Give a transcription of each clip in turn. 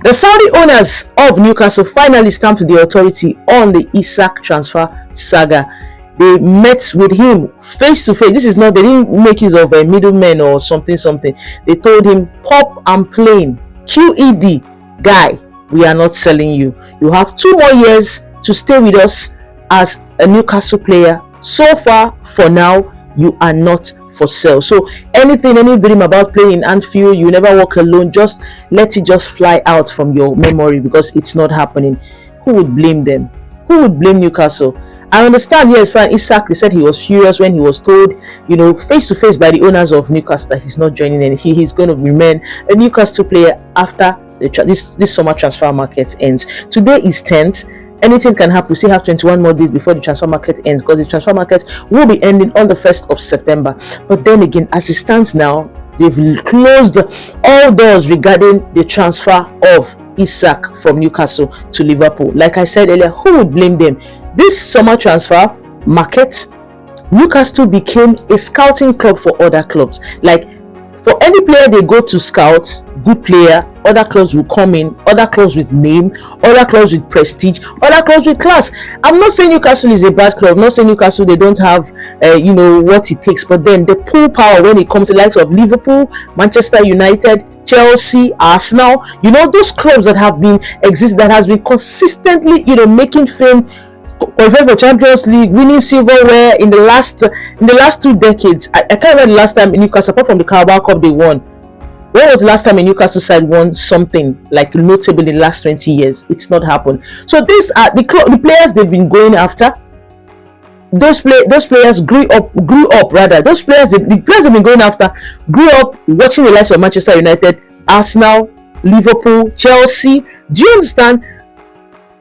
The Saudi owners of Newcastle finally stamped the authority on the Isak transfer saga. They met with him face to face. This is not, they didn't make use of a middleman or something. They told him, pop and plain, QED, guy, we are not selling you. You have 2 more years to stay with us as a Newcastle player. So far, for now, you are not for sale. So any dream about playing in Anfield, you never walk alone, just let it just fly out from your memory, because it's not happening. Who would blame them? Who would blame Newcastle? I understand, yes, fine. Isak, they said he was furious when he was told, face to face by the owners of Newcastle, that he's not joining, and he's going to remain a Newcastle player after this summer transfer market ends. Today is 10th. Anything can happen. We still have 21 more days before the transfer market ends, because the transfer market will be ending on the 1st of September. But then again, as it stands now, they've closed all doors regarding the transfer of Isak from Newcastle to Liverpool. Like I said earlier, who would blame them? This summer transfer market, Newcastle became a scouting club for other clubs. Like, for any player they go to scout, good player, other clubs will come in, other clubs with name, other clubs with prestige, other clubs with class. I'm not saying Newcastle is a bad club, I'm not saying Newcastle, they don't have what it takes, but then the pull power when it comes to the likes of Liverpool, Manchester United, Chelsea, Arsenal, those clubs that have been that has been consistently making fame, qualifying for Champions League, winning silverware in the last 2 decades. I can't remember the last time in Newcastle, apart from the Carabao Cup they won. When was the last time a Newcastle side won something like notable in the last 20 years? It's not happened. So these are the players they've been going after. Those players grew up rather. Those players, the players they've been going after, grew up watching the likes of Manchester United, Arsenal, Liverpool, Chelsea. Do you understand?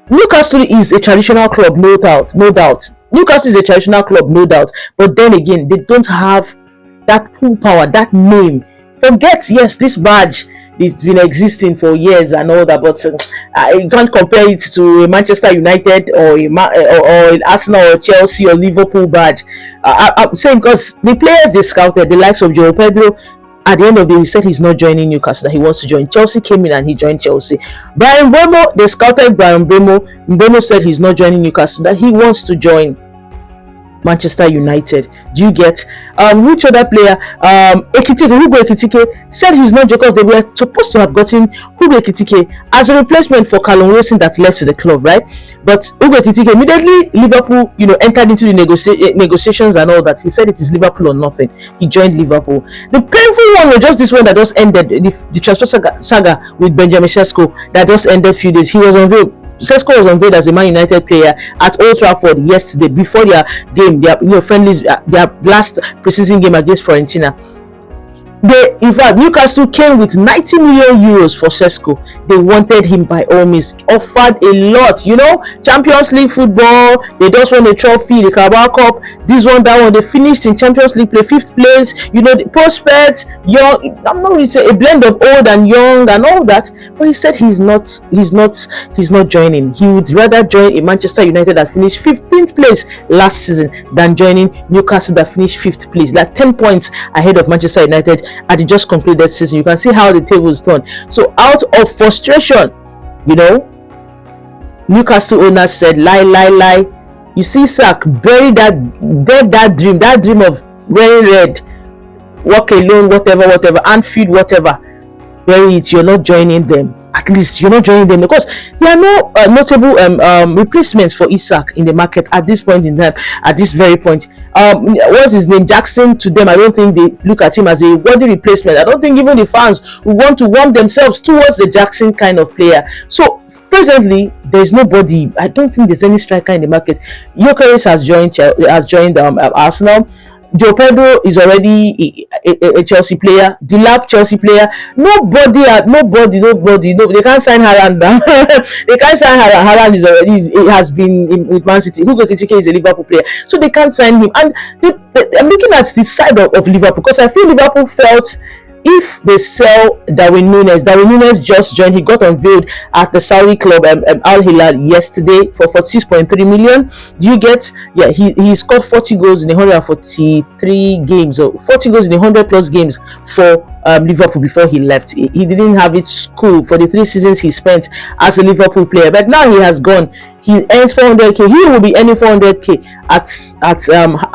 Newcastle is a traditional club, no doubt. Newcastle is a traditional club, no doubt. But then again, they don't have that pull power, that name. Forget, yes, this badge, it's been existing for years and all that, but you can't compare it to Manchester United or Arsenal or Chelsea or Liverpool badge. I'm saying because the players they scouted, the likes of Joe Pedro, at the end of the day, he said he's not joining Newcastle, that he wants to join Chelsea. Came in and he joined Chelsea. Brian Mbeumo, they scouted Brian Mbeumo. Mbeumo said he's not joining Newcastle, that he wants to join Manchester United. Do you get? Which other player? Hugo Ekitike said he's not, because they were supposed to have gotten Hugo Ekitike as a replacement for Callum Wilson that left the club, right? But Hugo Ekitike immediately, Liverpool, entered into the negotiations and all that. He said it is Liverpool or nothing. He joined Liverpool. The painful one was just this one that just ended, the transfer saga with Benjamin Sesko that just ended a few days. He was unveiled. Sesko was unveiled as a Man United player at Old Trafford yesterday before their game, their friendlies, their last preseason game against Fiorentina. In fact, Newcastle came with 90 million euros for Sesko. They wanted him by all means, offered a lot. Champions League football, they just won a trophy, the Carabao Cup, this one, that one. They finished in Champions League play, 5th place. The prospects, young. I'm not really saying a blend of old and young and all that. But he said he's not joining. He would rather join a Manchester United that finished 15th place last season than joining Newcastle that finished 5th place, like 10 points ahead of Manchester United at the just completed season. You can see how the table is turned. So out of frustration, Newcastle owners said, lie. You see, Isak buried that dream of wearing red, walk alone, whatever, Anfield, whatever. Bury it. You're not joining them. At least you're not joining them, because there are no notable replacements for Isak in the market at this point in time. At this very point, what's his name, Jackson? To them, I don't think they look at him as a worthy replacement. I don't think even the fans who want to warm themselves towards the Jackson kind of player. So presently, there's nobody. I don't think there's any striker in the market. Gyökeres has joined Arsenal. Joe Pedro is already a Chelsea player, Delap Chelsea player. Nobody. No, they can't sign Haaland. They can't sign Haaland. Haaland is already has been with Man City. Hugo Ekitike is a Liverpool player, so they can't sign him. And I'm looking at the side of Liverpool, because I feel Liverpool felt if they sell Darwin Nunes just joined. He got unveiled at the Saudi club Al Hilal yesterday for 46.3 million. Do you get? Yeah, he scored 40 goals in 143 games, or 40 goals in 100 plus games for Liverpool before he left. He didn't have it school for the 3 seasons he spent as a Liverpool player, but now he has gone. He earns 400k. He will be earning 400k at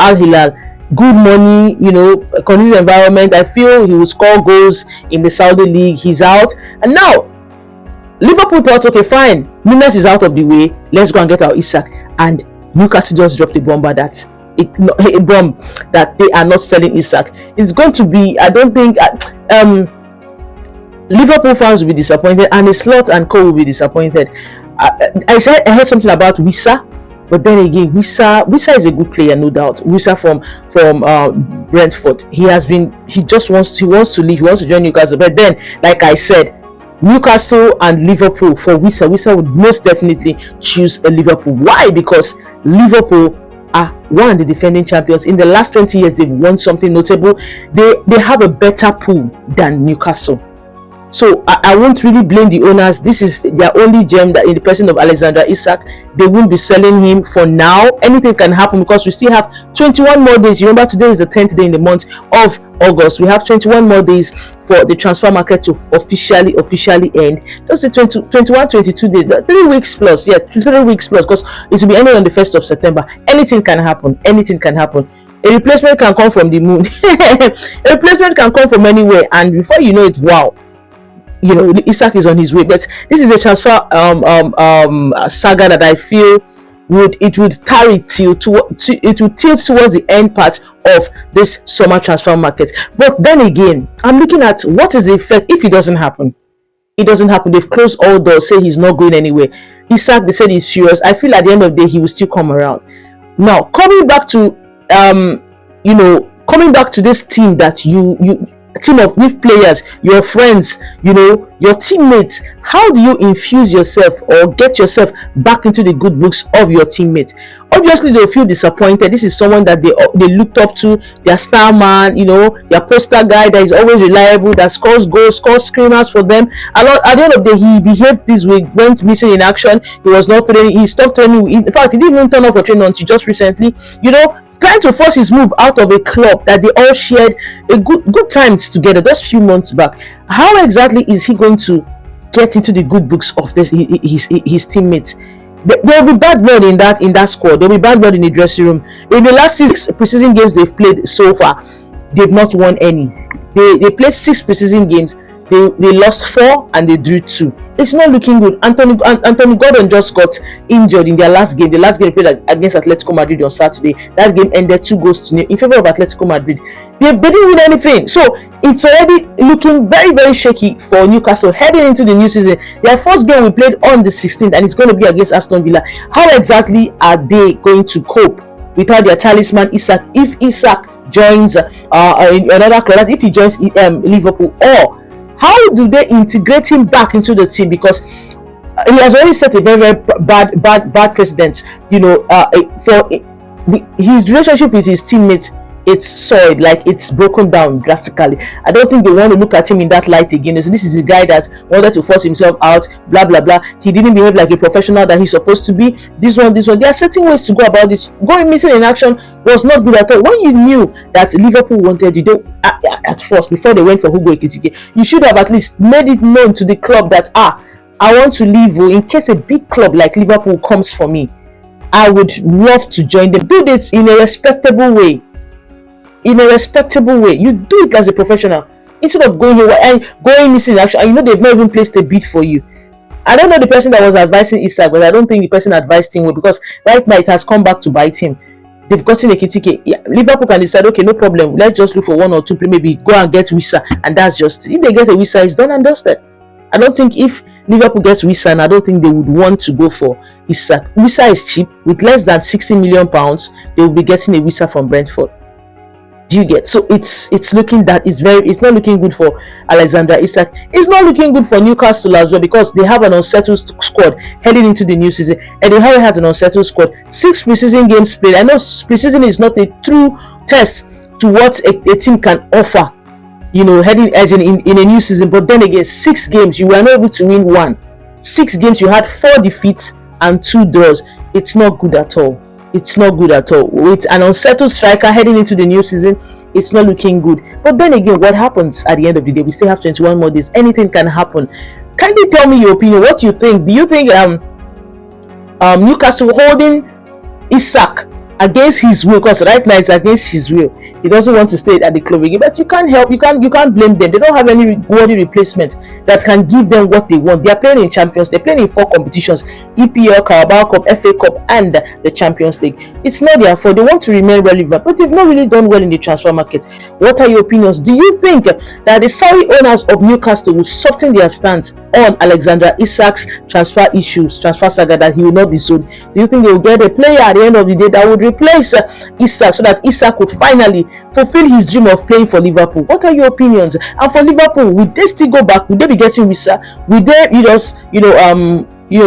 Al Hilal. Good money, conducive environment. I feel he will score goals in the Saudi league. He's out, and now Liverpool thought, okay, fine, Nunes is out of the way. Let's go and get our Isak. And Newcastle just dropped a bomb that they are not selling Isak. It's going to be, I don't think, Liverpool fans will be disappointed, and the Slot and Co will be disappointed. I heard something about Wissa, but then again, Wissa is a good player, no doubt. Wissa from Brentford. He wants to leave. He wants to join Newcastle. But then, like I said, Newcastle and Liverpool for Wissa. Wissa would most definitely choose a Liverpool. Why? Because Liverpool are one of the defending champions. In the last 20 years, they've won something notable. They have a better pool than Newcastle. So I won't really blame the owners. This is their only gem, that in the person of Alexander Isak. They won't be selling him for now. Anything can happen because we still have 21 more days. You remember, today is the 10th day in the month of August. We have 21 more days for the transfer market to officially end. Just the 21, 22 days, 3 weeks plus. Yeah, 3 weeks plus, because it will be ending on the 1st of September. Anything can happen. Anything can happen. A replacement can come from the moon. A replacement can come from anywhere, and before you know it, wow, Isak is on his way. But this is a transfer saga that I feel would tarry it would tilt towards the end part of this summer transfer market. But then again, I'm looking at what is the effect if it doesn't happen. It doesn't happen. They've closed all doors, say he's not going anywhere. Isak, they said he's serious. I feel at the end of the day he will still come around. Now, coming back to this team that you team of youth players, your friends, your teammates. How do you infuse yourself or get yourself back into the good books of your teammates? Obviously, they'll feel disappointed. This is someone that they looked up to, their star man, their poster guy that is always reliable, that scores goals, scores screamers for them. At the end of the day, he behaved this way, went missing in action. He was not training. He stopped training. In fact, he didn't even turn off for training until just recently. Trying to force his move out of a club that they all shared a good times together just a few months back. How exactly is he going to get into the good books of his teammates? There will be bad blood in that squad. There will be bad blood in the dressing room. In the last 6 preseason games they've played so far, they've not won any. They played 6 preseason games. They lost 4 and they drew 2. It's not looking good. Anthony Gordon just got injured in their last game. The last game they played against Atletico Madrid on Saturday. That game ended 2-0 in favor of Atletico Madrid. They didn't win anything. So it's already looking very, very shaky for Newcastle heading into the new season. Their first game we played on the 16th, and it's going to be against Aston Villa. How exactly are they going to cope without their talisman Isak? If Isak joins another club, if he joins Liverpool, or how do they integrate him back into the team? Because he has already set a very, very bad precedent. For his relationship with his teammates, it's soiled, like it's broken down drastically. I don't think they want to look at him in that light again. So this is a guy that wanted to force himself out, blah blah blah. He didn't behave like a professional that he's supposed to be. This one. There are certain ways to go about this. Going missing in action was not good at all. When you knew that Liverpool wanted you, at first, before they went for Hugo Ekitike, you should have at least made it known to the club that I want to leave. In case a big club like Liverpool comes for me, I would love to join them. Do this in a respectable way. You do it as a professional instead of going here and going missing in action. They've not even placed a bid for you. I don't know the person that was advising Isak, but I don't think the person advised him well, because right now it has come back to bite him. They've gotten Ekitike. Yeah, Liverpool can decide, okay, no problem, let's just look for 1 or 2 play, maybe go and get Wissa, and that's just it. If they get a Wissa, it's done and dusted. I don't think if Liverpool gets Wissa, and I don't think they would want to go for Isak. Wissa is cheap. With less than £60 million, they will be getting a Wissa from Brentford. Do you get? So it's looking that it's not looking good for Alexander Isak. It's not looking good for Newcastle as well, because they have an unsettled squad heading into the new season. And they has an unsettled squad. 6 preseason games played. I know preseason is not a true test to what a team can offer heading edging in a new season. But then again, 6 games you were not able to win one. 6 games you had 4 defeats and 2 draws. It's not good at all. It's not good at all. With an unsettled striker heading into the new season, it's not looking good. But then again, what happens at the end of the day? We still have 21 more days. Anything can happen. Can you tell me your opinion? What you think? Do you think Newcastle holding Isak against his will, because right now it's against his will, he doesn't want to stay at the club again, but you can't blame them. They don't have any worthy replacement that can give them what they want. They are playing in Champions, they're playing in 4 competitions: EPL, Carabao Cup, FA Cup, and the Champions League. It's not their fault. They want to remain relevant, but they've not really done well in the transfer market. What are your opinions? Do you think that the Saudi owners of Newcastle will soften their stance on Alexander Isak's transfer saga, that he will not be sold? Do you think they will get a player at the end of the day that would replace Isak, so that Isak would finally fulfill his dream of playing for Liverpool? What are your opinions? And for Liverpool, would they still go back? Would they be getting Wissa? Would they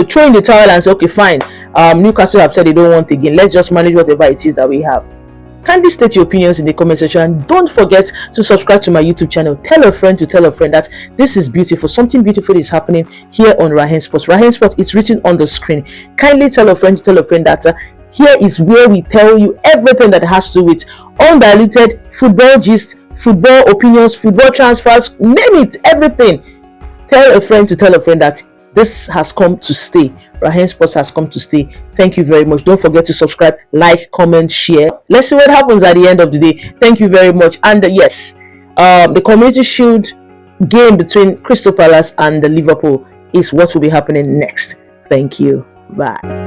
throw in the towel and say, okay, fine, Newcastle have said they don't want again, let's just manage whatever it is that we have? Kindly state your opinions in the comment section, and don't forget to subscribe to my YouTube channel. Tell a friend to tell a friend that this is beautiful. Something beautiful is happening here on Rahencesports. Rahencesports, it's written on the screen. Kindly tell a friend to tell a friend that here is where we tell you everything that has to do with undiluted football gist, football opinions, football transfers, name it, everything. Tell a friend to tell a friend that this has come to stay. Rahencesports has come to stay. Thank you very much. Don't forget to subscribe, like, comment, share. Let's see what happens at the end of the day. Thank you very much. And yes, the Community Shield game between Crystal Palace and the Liverpool is what will be happening next. Thank you. Bye.